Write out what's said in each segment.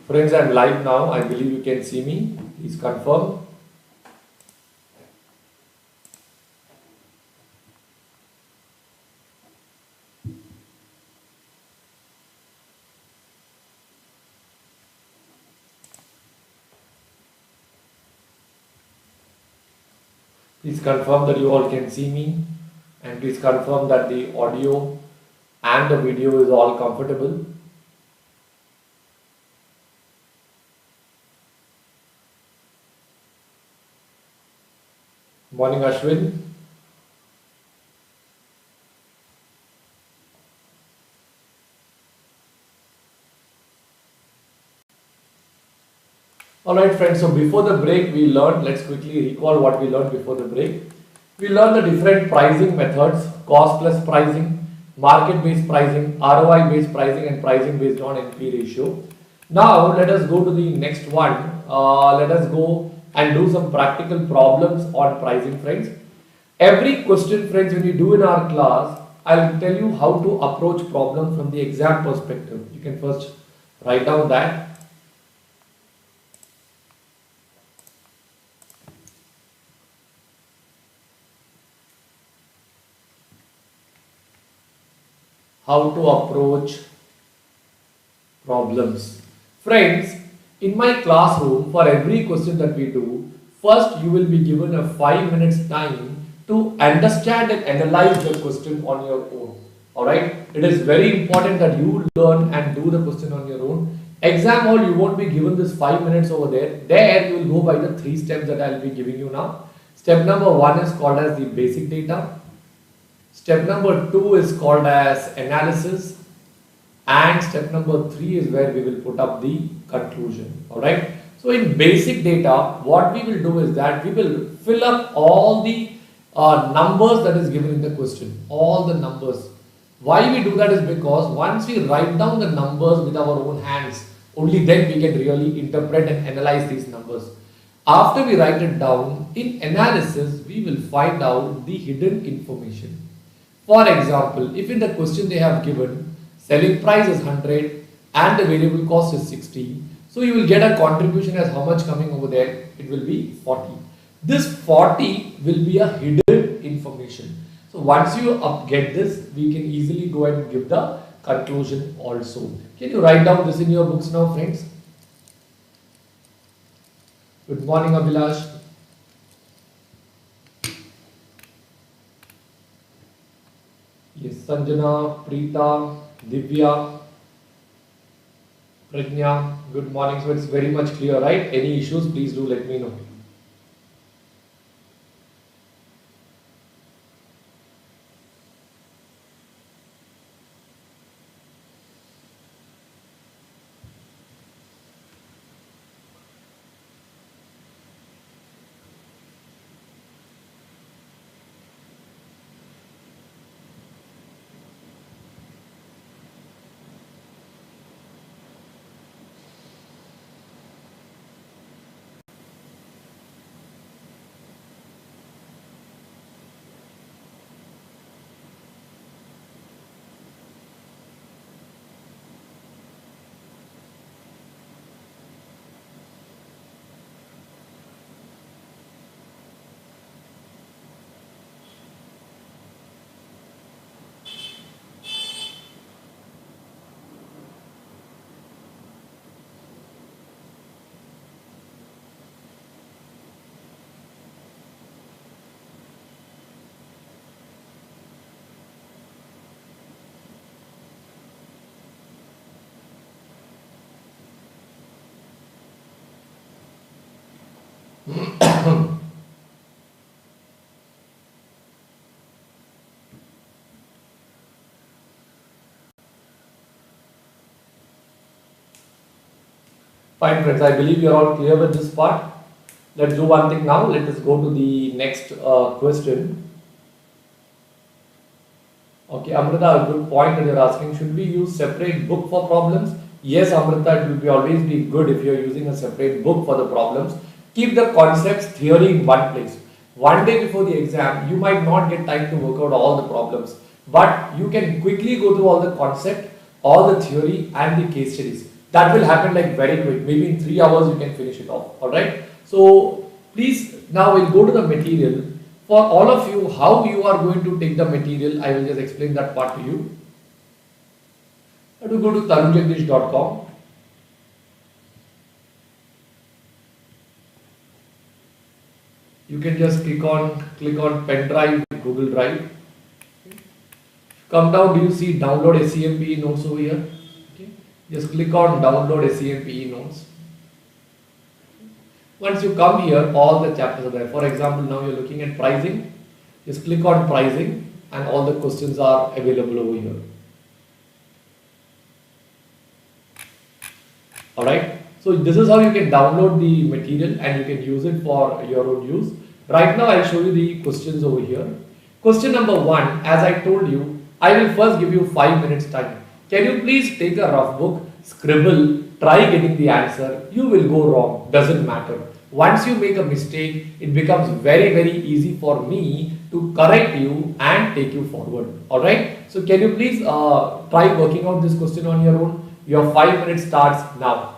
Friends, I'm live now. I believe you can see me. Please confirm. Please confirm that you all can see me, and please confirm that the audio and the video is all comfortable. Morning, Ashwin. Alright friends, so before the break we learned, let's quickly recall what we learned before the break. We learned the different pricing methods: cost plus pricing, market based pricing, ROI based pricing, and pricing based on NP ratio. Now let us go to the next one. Let us go and do some practical problems on pricing, friends. Every question, friends, when you do in our class, I'll tell you how to approach problem from the exam perspective. You can first write down that. How to approach problems. Friends, in my classroom, for every question that we do, first you will be given a 5 minutes time to understand and analyze the question on your own. Alright, it is very important that you learn and do the question on your own. Exam hall, you won't be given this 5 minutes over there. There you will go by the 3 steps that I will be giving you now. Step number 1 is called as the basic data. Step number 2 is called as analysis, and step number 3 is where we will put up the conclusion. Alright. So in basic data, what we will do is that we will fill up all the numbers that is given in the question. All the numbers. Why we do that is because once we write down the numbers with our own hands, only then we can really interpret and analyze these numbers. After we write it down, in analysis, we will find out the hidden information. For example, if in the question they have given selling price is 100 and the variable cost is 60, so you will get a contribution as how much coming over there? It will be 40. This 40 will be a hidden information. So once you get this, we can easily go and give the conclusion also. Can you write down this in your books now, friends? Good morning, Abhilash. Yes, Sanjana, Preeta, Divya, Prajna, good morning. So it's very much clear, right? Any issues, please do let me know. Fine, friends. I believe you are all clear with this part. Let's do one thing now. Let us go to the next question. Okay, Amrita, a good point that you're asking. Should we use separate book for problems? Yes, Amrita, it will be always be good if you're using a separate book for the problems. Keep the concepts, theory in one place. One day before the exam, you might not get time to work out all the problems, but you can quickly go through all the concept, all the theory and the case studies. That will happen like very quick. Maybe in 3 hours you can finish it off. Alright. So please now we'll go to the material. For all of you, how you are going to take the material, I will just explain that part to you. Have to go to tarunjagdish.com. You can just click on pen drive, Google Drive. Come down, do you see download SCMPE notes over here? Okay. Just click on download SCMPE notes. Once you come here, all the chapters are there. For example, now you're looking at pricing. Just click on pricing and all the questions are available over here. Alright. So this is how you can download the material and you can use it for your own use. Right now I'll show you the questions over here. Question number 1, as I told you, I will first give you 5 minutes time. Can you please take a rough book, scribble, try getting the answer. You will go wrong, doesn't matter. Once you make a mistake, it becomes very, very easy for me to correct you and take you forward. Alright. So can you please try working out this question on your own? Your 5 minutes starts now.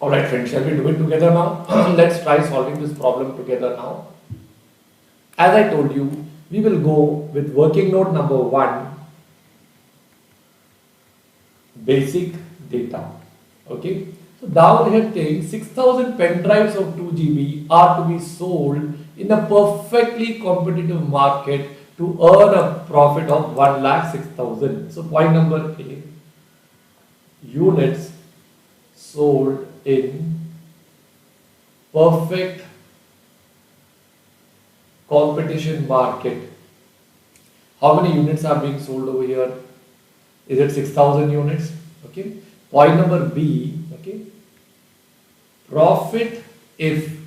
Alright friends, shall we do it together now? Let's try solving this problem together now. As I told you, we will go with working note number 1, basic data. Okay. So down here saying 6000 pen drives of 2 GB are to be sold in a perfectly competitive market to earn a profit of 1,06,000. So point number A, units sold in perfect competition market. How many units are being sold over here? Is it 6,000 units? Okay. Point number B, okay. Profit if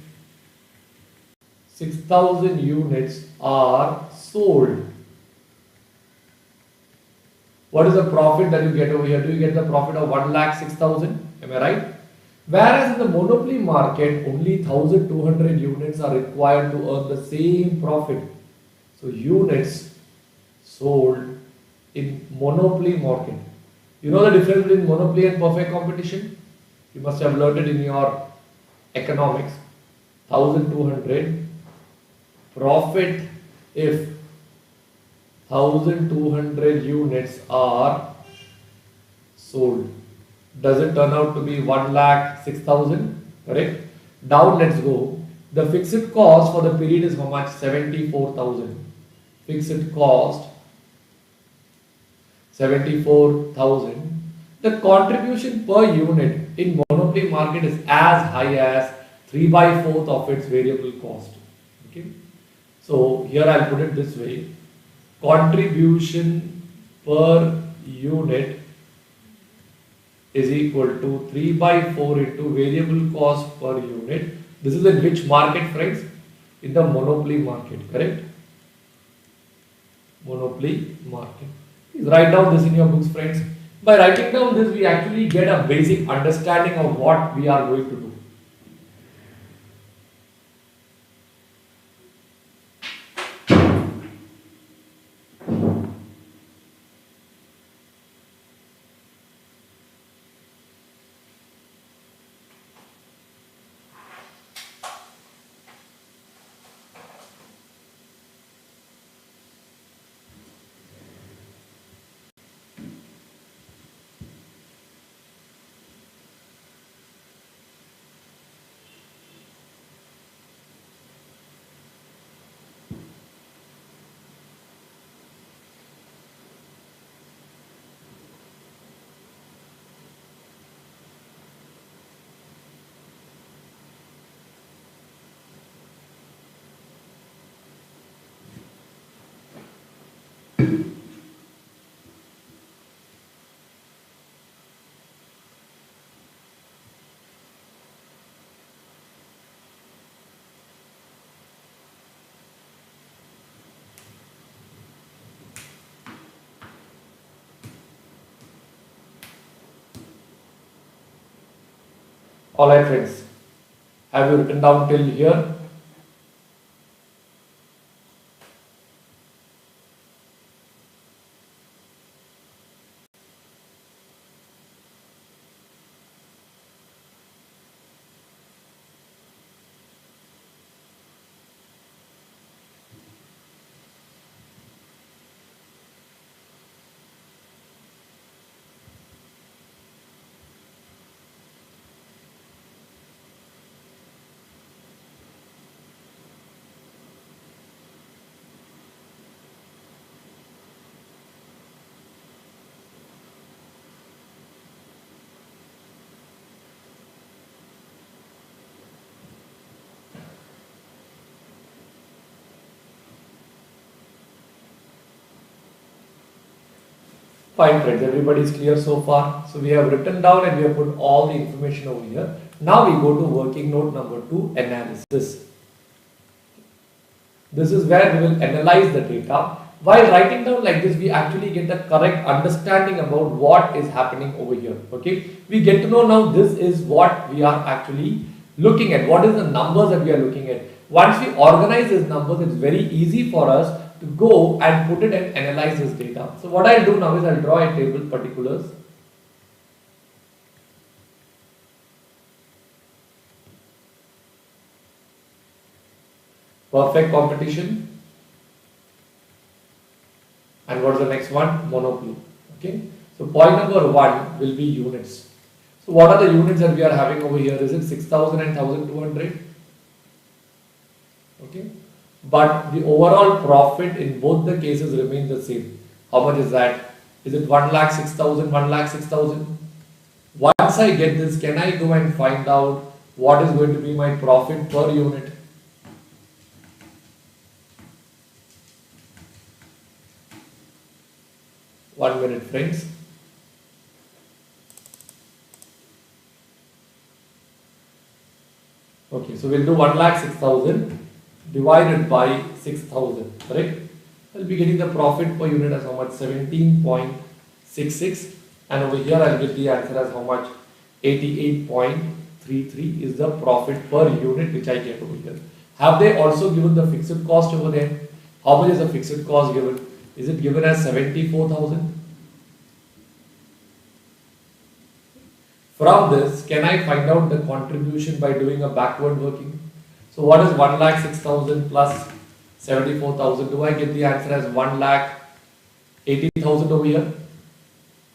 6,000 units are sold. What is the profit that you get over here? Do you get the profit of 1,06,000? Am I right? Whereas in the monopoly market, only 1,200 units are required to earn the same profit. So units sold in monopoly market. You know the difference between monopoly and perfect competition? You must have learned it in your economics. 1,200 profit if 1,200 units are sold. Does it turn out to be 1,06,000? Correct? Down let's go. The fixed cost for the period is how much? 74,000. Fixed cost 74,000. The contribution per unit in monopoly market is as high as 3 by 4th of its variable cost. Okay. So here I'll put it this way. Contribution per unit is equal to 3 by 4 into variable cost per unit. This is in which market, friends? In the monopoly market, correct? Monopoly market. Please write down this in your books, friends. By writing down this, we actually get a basic understanding of what we are going to do. Alright friends, have you written down till here? Fine friends, everybody is clear so far. So we have written down and we have put all the information over here. Now we go to working note number 2, analysis. This is where we will analyze the data. While writing down like this, we actually get the correct understanding about what is happening over here. Okay, we get to know now this is what we are actually looking at. What is the numbers that we are looking at? Once we organize these numbers, it's very easy for us to go and put it and analyze this data. So what I'll do now is I'll draw a table particulars. Perfect competition. And what's the next one? Monopoly. Okay. So point number 1 will be units. So what are the units that we are having over here? Is it 6,000 and 1,200? Okay. But the overall profit in both the cases remains the same. How much is that? Is it 1,06,000, 1,06,000? Once I get this, can I go and find out what is going to be my profit per unit? One minute, friends. Okay, so we'll do 1,06,000 divided by 6,000, correct? I'll be getting the profit per unit as how much? 17.66, and over here I'll get the answer as how much? 88.33 is the profit per unit which I get over here. Have they also given the fixed cost over there? How much is the fixed cost given? Is it given as 74,000? From this, can I find out the contribution by doing a backward working? So what is 1,06,000 plus 74,000? Do I get the answer as 1,80,000 over here?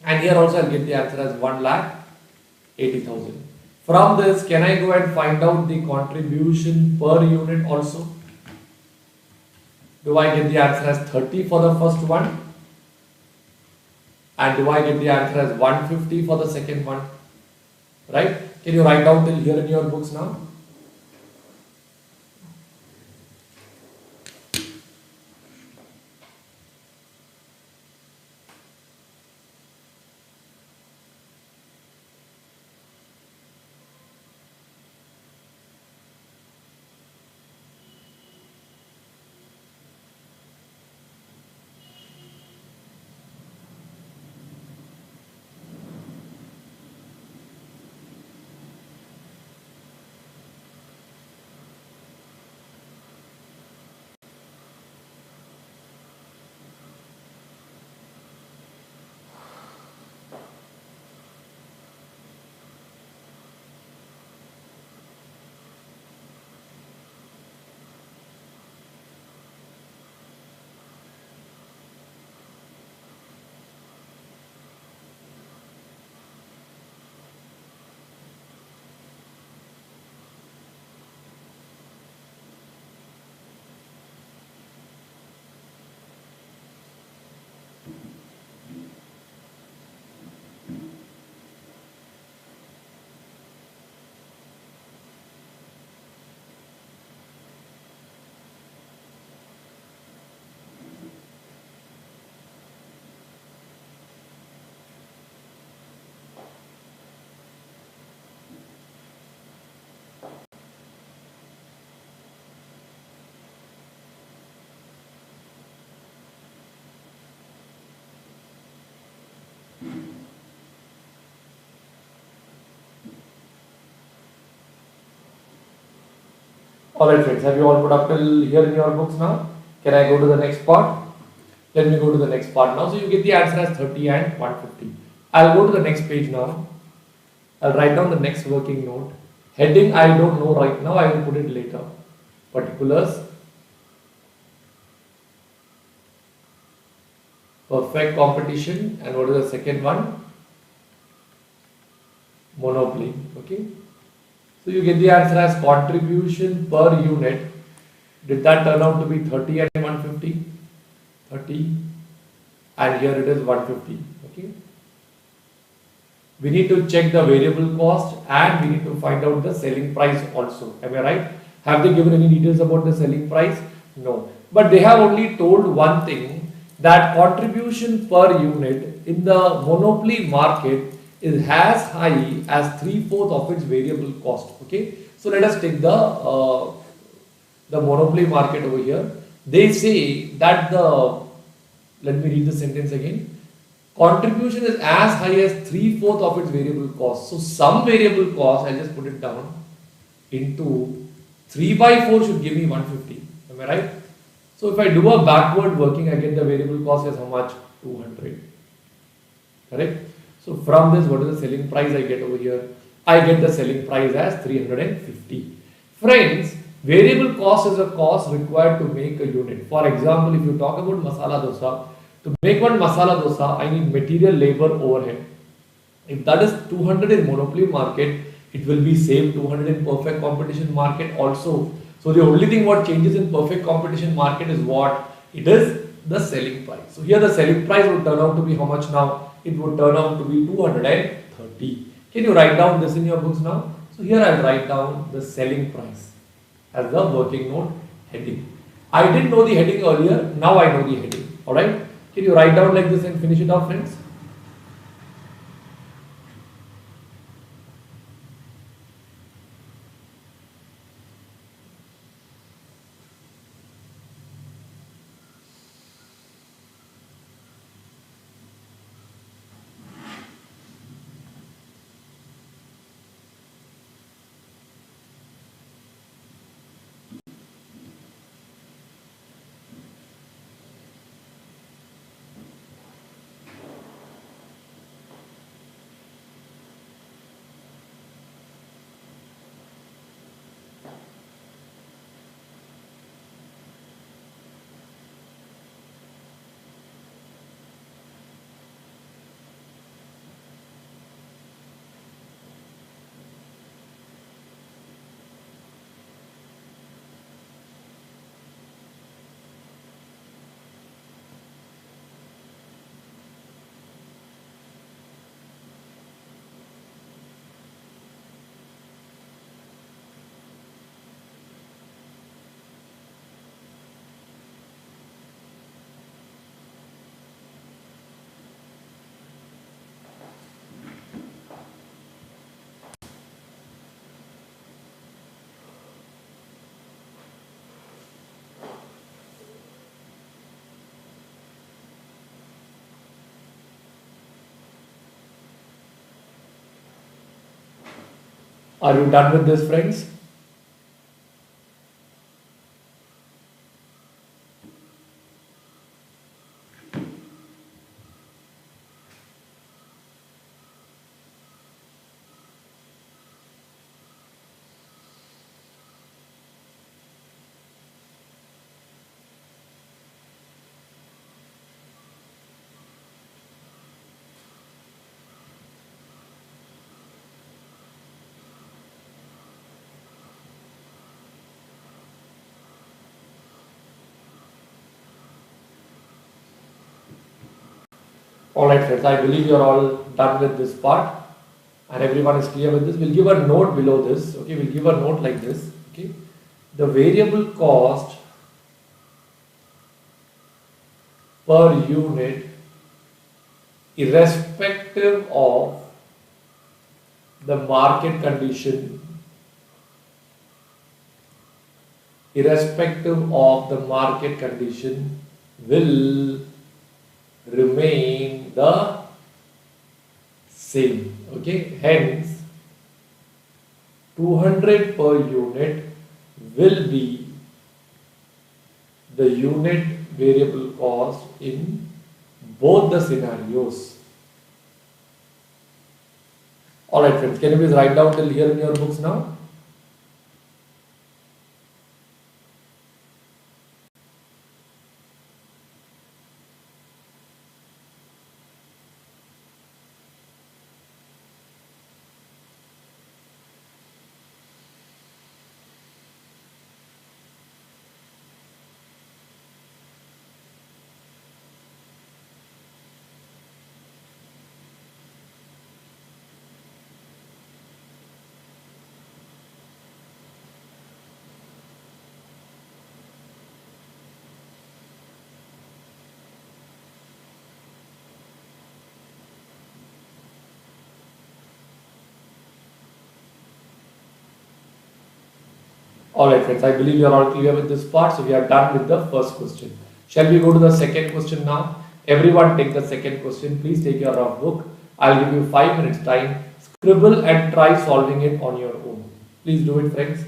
And here also I'll get the answer as 1,80,000. From this, can I go and find out the contribution per unit also? Do I get the answer as 30 for the first one? And do I get the answer as 150 for the second one? Right? Can you write down till here in your books now? Alright friends, have you all put up till here in your books now? Can I go to the next part? Let me go to the next part now. So you get the answer as 30 and 150. I'll go to the next page now. I'll write down the next working note. Heading I don't know right now, I will put it later. Particulars. Perfect competition. And what is the second one? Monopoly. Okay. So you get the answer as contribution per unit. Did that turn out to be 30 and 150? 30. And here it is 150. Okay. We need to check the variable cost and we need to find out the selling price also. Am I right? Have they given any details about the selling price? No. But they have only told one thing, that contribution per unit in the monopoly market is as high as 3/4 of its variable cost. Okay. So let us take the monopoly market over here. They say that let me read the sentence again. Contribution is as high as 3/4 of its variable cost. So some variable cost, I'll just put it down, into 3/4 should give me 150. Am I right? So if I do a backward working, I get the variable cost as how much? 200. Correct? So from this, what is the selling price I get over here? I get the selling price as 350. Friends, Variable cost is a cost required to make a unit. For example, if you talk about masala dosa, to make one masala dosa, I need material, labor, overhead. If that is 200 in monopoly market, it will be same 200 in perfect competition market also. So the only thing what changes in perfect competition market is what? It is the selling price. So here the selling price would turn out to be how much now? It would turn out to be 230. Can you write down this in your books now? So here I'll write down the selling price as the working note heading. I didn't know the heading earlier, now I know the heading. Alright? Can you write down like this and finish it off, friends? Are you done with this, friends? Alright, friends, I believe you're all done with this part and everyone is clear with this. We'll give a note below this. Okay, we'll give a note like this. Okay, the variable cost per unit, irrespective of the market condition, will remain the same. Okay, hence 200 per unit will be the unit variable cost in both the scenarios. Alright, friends, can you please write down till here in your books now? Alright, friends, I believe you are all clear with this part. So we are done with the first question. Shall we go to the second question now? Everyone take the second question. Please take your rough book. I'll give you 5 minutes time. Scribble and try solving it on your own. Please do it, friends.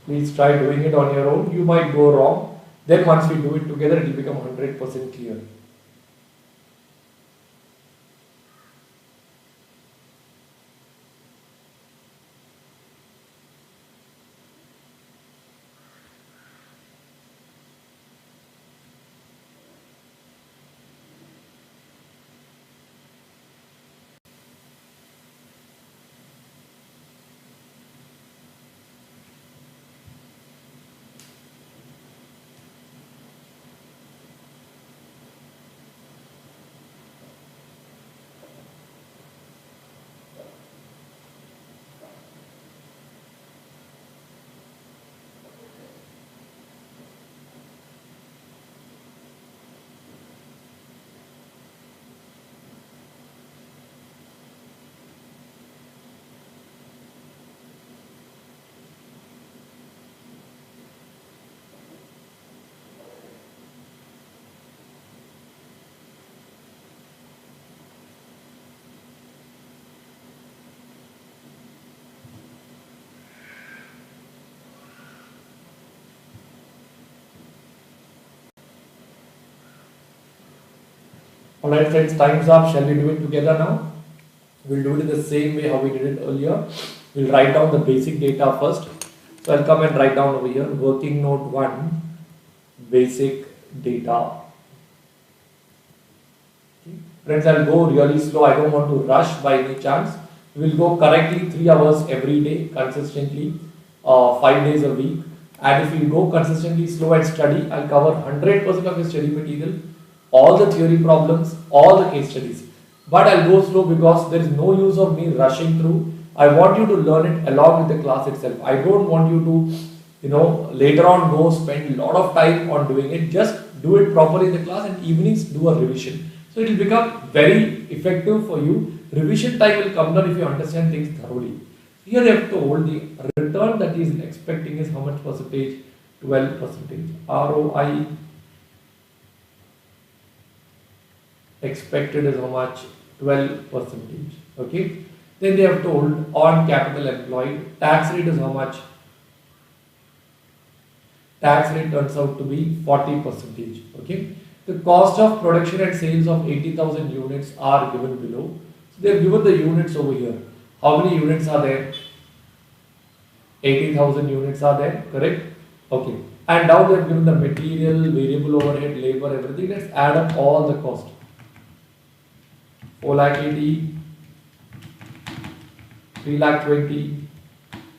Please try doing it on your own. You might go wrong. Then once we do it together, it will become 100% clear. Alright friends, time's up. Shall we do it together now? We'll do it in the same way how we did it earlier. We'll write down the basic data first. So I'll come and write down over here, working note 1, basic data. Okay. Friends, I'll go really slow. I don't want to rush by any chance. We'll go correctly 3 hours every day, consistently, 5 days a week. And if you go consistently slow and study, I'll cover 100% of your study material, all the theory problems, all the case studies. But I'll go slow because there is no use of me rushing through. I want you to learn it along with the class itself. I don't want you to, later on go spend a lot of time on doing it. Just do it properly in the class and evenings do a revision. So it will become very effective for you. Revision time will come down if you understand things thoroughly. Here they have told the return that he is expecting is how much percentage? 12%. ROI expected is how much? 12%. Okay. Then they have told on capital employed, tax rate is how much? Tax rate turns out to be 40%. Okay. The cost of production and sales of 80,000 units are given below. So they have given the units over here. How many units are there? 80,000 units are there, correct? Okay. And now they have given the material, variable overhead, labor, everything. Let's add up all the cost. 4,80,000 3 lakh 20,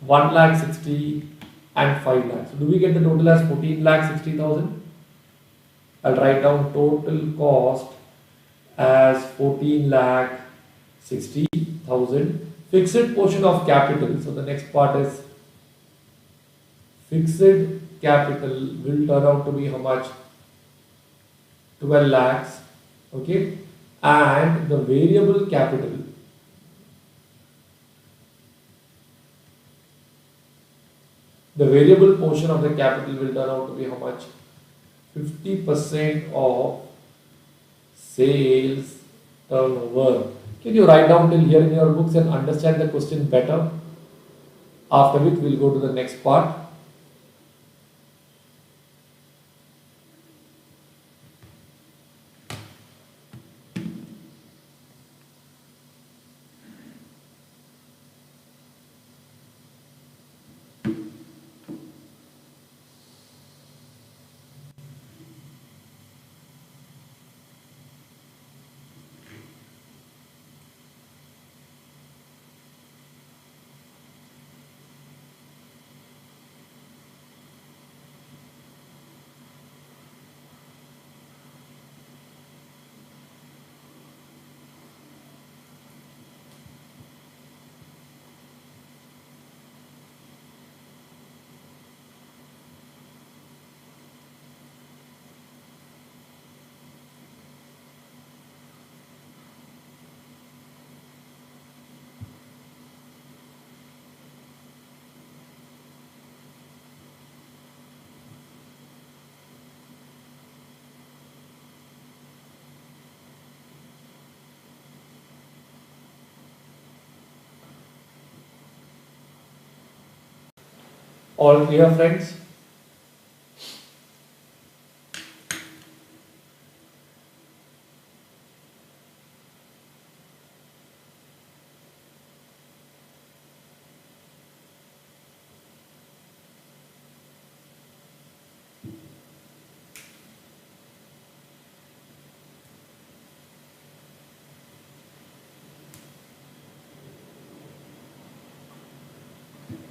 1 lakh 60 and 5 lakh. So do we get the total as 14 lakh 60,000? I'll write down total cost as 14 lakh 60,000. Fixed portion of capital. So the next part is fixed capital will turn out to be how much? 12 lakhs. Okay. And the variable capital, the variable portion of the capital will turn out to be how much? 50% of sales turnover. Can you write down till here in your books and understand the question better? After which we'll go to the next part. All clear, friends?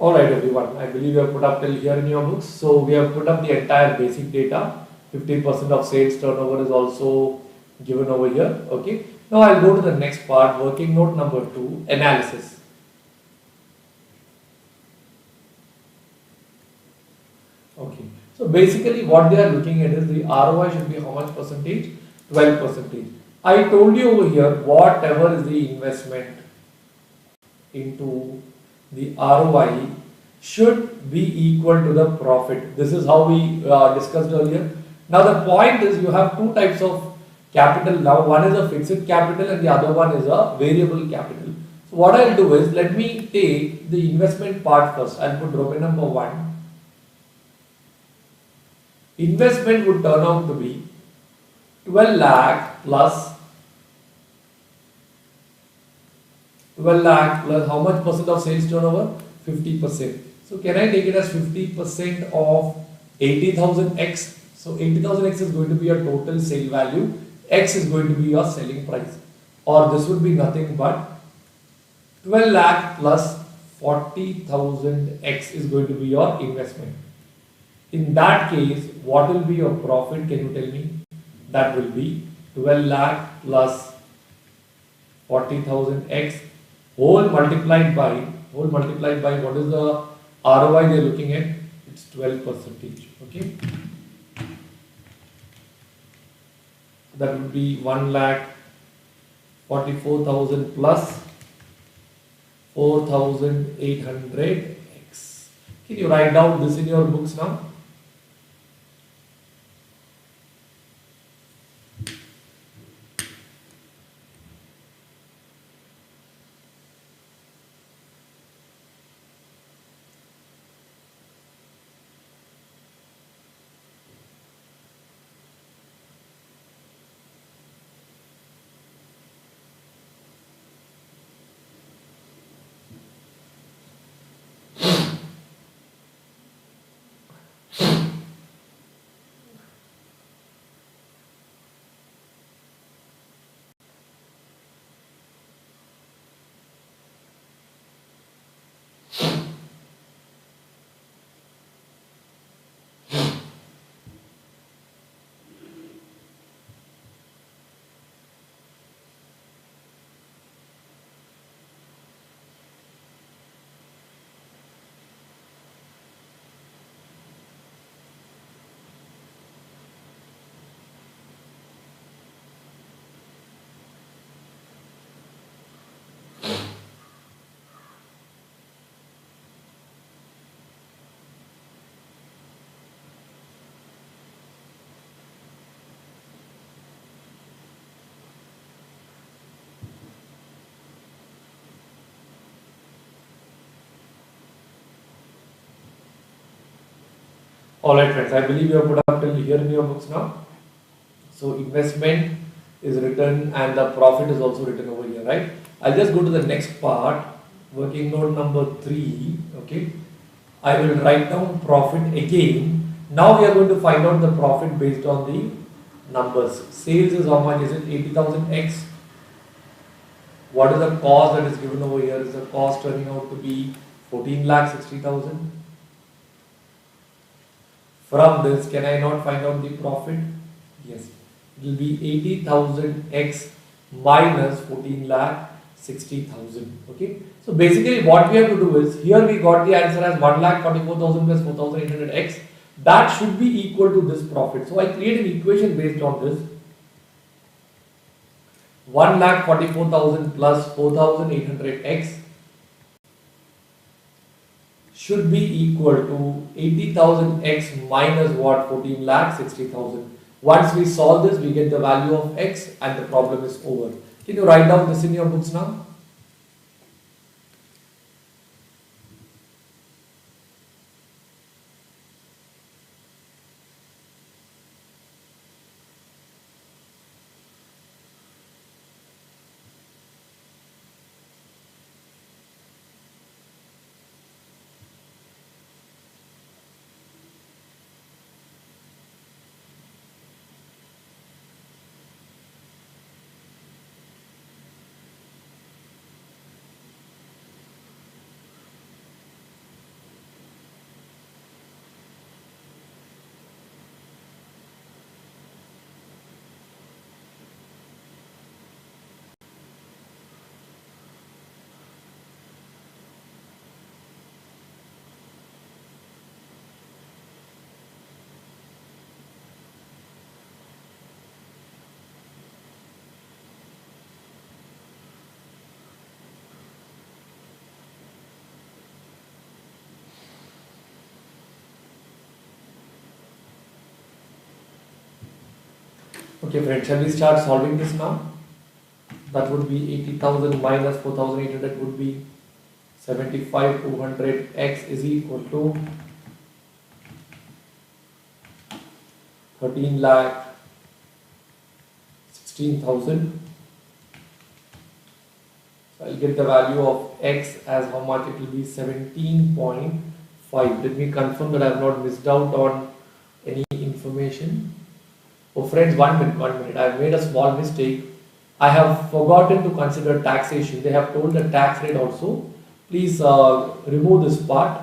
Alright everyone, I believe you have put up till here in your books. So we have put up the entire basic data. 15% of sales turnover is also given over here. Okay. Now I'll go to the next part, working note number 2, analysis. Okay. So basically what they are looking at is the ROI should be how much percentage? 12 percentage. I told you over here, whatever is the investment into the ROI should be equal to the profit. This is how we discussed earlier. Now the point is you have two types of capital now. One is a fixed capital and the other one is a variable capital. So what I'll do is, let me take the investment part first. I'll put Roman number 1. Investment would turn out to be 12 lakh plus 12 lakh plus how much percent of sales turnover? 50%. So can I take it as 50% of 80,000 X? So 80,000 X is going to be your total sale value. X is going to be your selling price. Or this would be nothing but 12 lakh plus 40,000 X is going to be your investment. In that case, what will be your profit? Can you tell me? That will be 12 lakh plus 40,000 X whole multiplied by what is the ROI they are looking at? It's 12 percentage. Okay. That would be 1 lakh 44,000 plus 4,800 X. Can you write down this in your books now? Alright friends, I believe you have put up till here in your books now. So investment is written and the profit is also written over here, right? I'll just go to the next part, working note number 3, okay? I will write down profit again. Now we are going to find out the profit based on the numbers. Sales is how much? Is it 80,000 X? What is the cost that is given over here? Is the cost turning out to be 14,60,000? From this, can I not find out the profit? Yes. It will be 80,000 X minus 14,60,000. Okay. So basically what we have to do is, here we got the answer as 1,44,000 plus 4,800 X. That should be equal to this profit. So I create an equation based on this. 1,44,000 plus 4,800 X should be equal to 80,000 X minus what? 14,60,000. Once we solve this, we get the value of X and the problem is over. Can you write down this in your books now? Okay friends, shall we start solving this now? That would be 80,000 minus 4,800 would be 75,200 X is equal to 13,16,000. So I'll get the value of X as how much? It will be 17.5. Let me confirm that I have not missed out on any information. Oh friends, one minute. I have made a small mistake. I have forgotten to consider taxation. They have told the tax rate also. Please remove this part.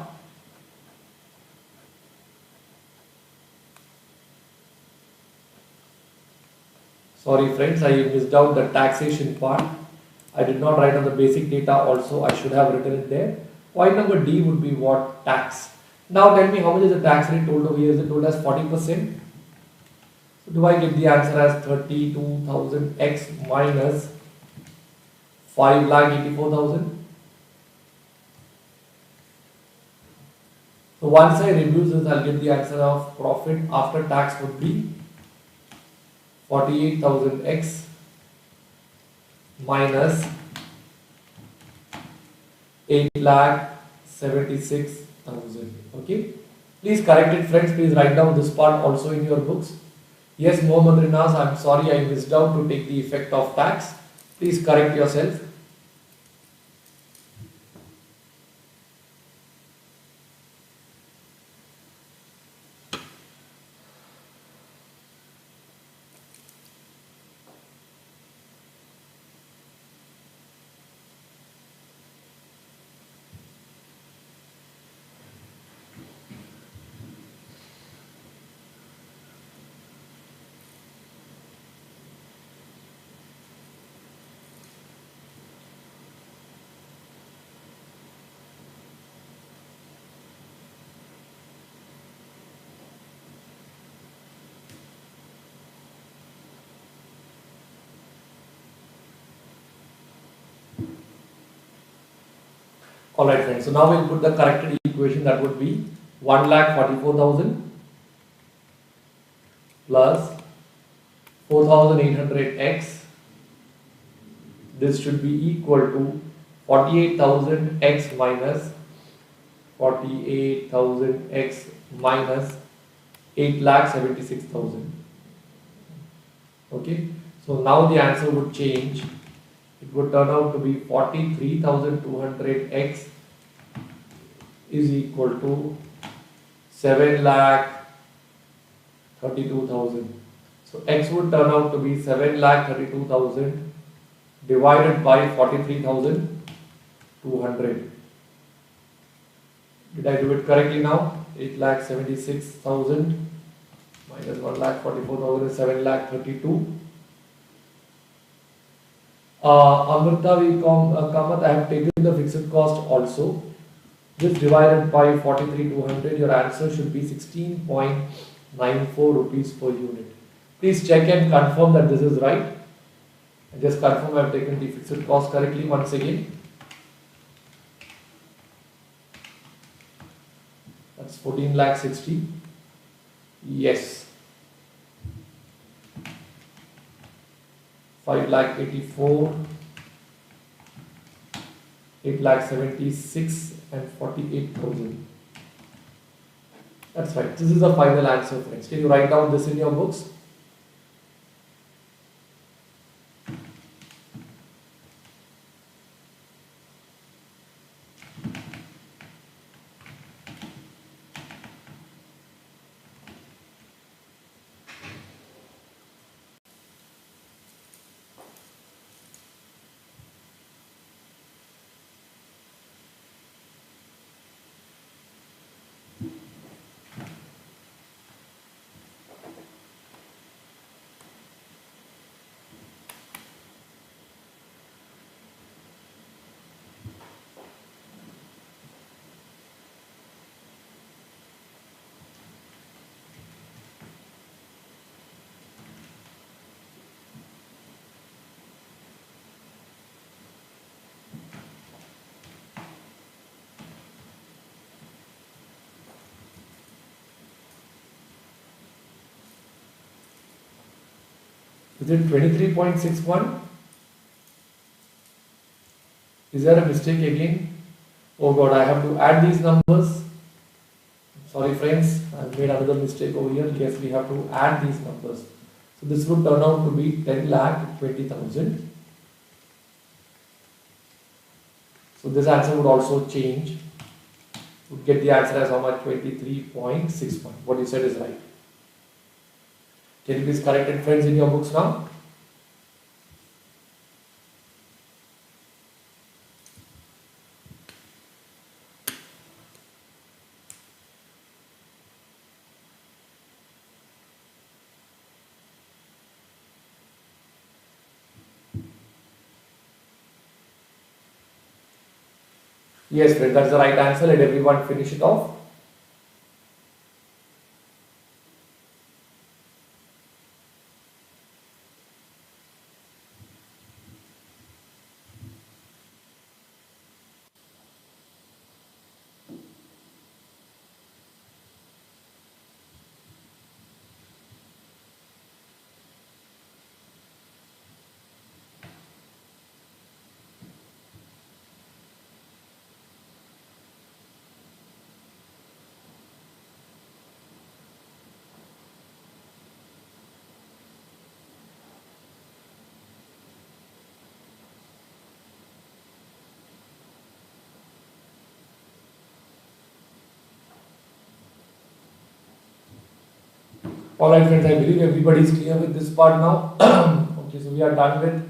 Sorry friends, I missed out the taxation part. I did not write on the basic data also. I should have written it there. Point number D would be what? Tax. Now tell me how much is the tax rate told over here? Is it told as 40%? Do I get the answer as 32,000 X minus 5,84,000? So once I reduce this, I'll get the answer of profit after tax would be 48,000 X minus 8,76,000. Okay. Please correct it, friends. Please write down this part also in your books. Yes, Mohammed Rinaz, I'm sorry I missed out to take the effect of tax. Please correct yourself. Alright friends, so now we'll put the corrected equation. That would be 1,44,000 plus 4,800 X. This should be equal to 48,000 X minus 48,000 X minus 8,76,000. Okay, so now the answer would change. It would turn out to be 43,200 x is equal to 7,32,000. So x would turn out to be 7,32,000 divided by 43,200. Did I do it correctly now? 8,76,000 minus 1,44,000 is 7,32,000. Amrita, Kamath, I have taken the fixed cost also. This divided by 43,200, your answer should be 16.94 rupees per unit. Please check and confirm that this is right. And just confirm I have taken the fixed cost correctly once again. That's 14,60,000. Yes. 5,84,000, 8,76,000 and 48,000. That's right. This is the final answer, friends. Can you write down this in your books? Is it 23.61? Is there a mistake again? Oh God, I have to add these numbers. Sorry friends, I've made another mistake over here. Yes, we have to add these numbers. So this would turn out to be 10,20,000. So this answer would also change. Would get the answer as how much? 23.61. What you said is right. Can you please correct it, friends, in your books now? Yes, friends, that's the right answer. Let everyone finish it off. Alright friends, I believe everybody is clear with this part now. Okay, so we are done with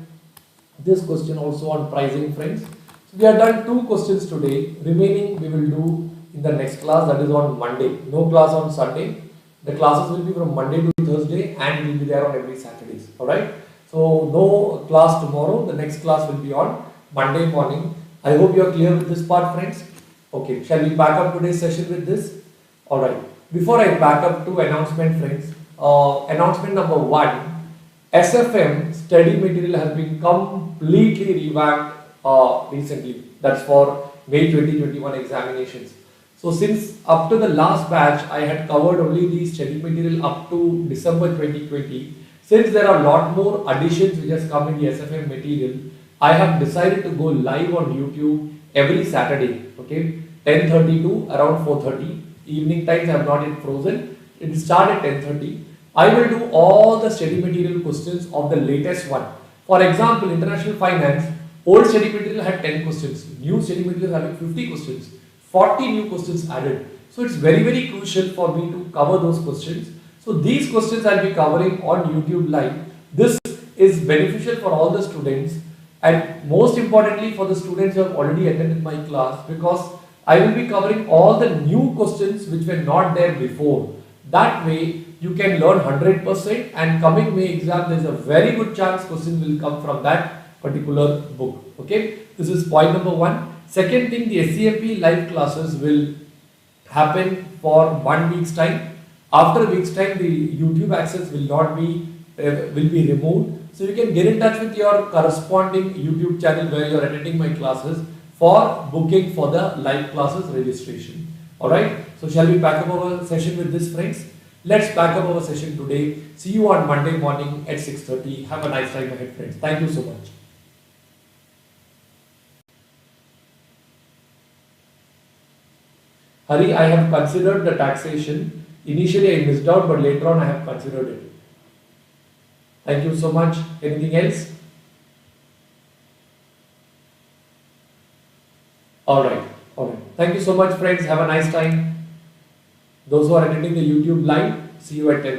this question also on pricing, friends. So we have done 2 questions today. Remaining we will do in the next class, that is on Monday. No class on Sunday. The classes will be from Monday to Thursday and will be there on every Saturdays. Alright. So no class tomorrow. The next class will be on Monday morning. I hope you are clear with this part, friends. Okay, shall we back up today's session with this? Alright. Before I back up to announcement, friends. Announcement number 1, SFM study material has been completely revamped recently. That's for May 2021 examinations. So since up to the last batch I had covered only the study material up to December 2020, since there are a lot more additions which has come in the SFM material, I have decided to go live on YouTube every Saturday, okay, 10:30 to around 4:30. Evening times I have not yet frozen. It will start at 10:30. I will do all the study material questions of the latest one. For example, international finance, old study material had 10 questions, new study material having 50 questions, 40 new questions added. So it's very, very crucial for me to cover those questions. So these questions I'll be covering on YouTube Live. This is beneficial for all the students and most importantly for the students who have already attended my class, because I will be covering all the new questions which were not there before. That way you can learn 100%, and coming May exam there is a very good chance question will come from that particular book. Okay, this is point number one. Second thing, the SCMP live classes will happen for 1 week's time. After a week's time, the YouTube access will not be will be removed. So you can get in touch with your corresponding YouTube channel where you are attending my classes for booking for the live classes registration. Alright, so shall we pack up our session with this, friends? Let's pack up our session today. See you on Monday morning at 6:30. Have a nice time ahead, friends. Thank you so much. Hari, I have considered the taxation. Initially I missed out, but later on I have considered it. Thank you so much. Anything else? Alright. Thank you so much, friends. Have a nice time. Those who are attending the YouTube live, see you at 10:30.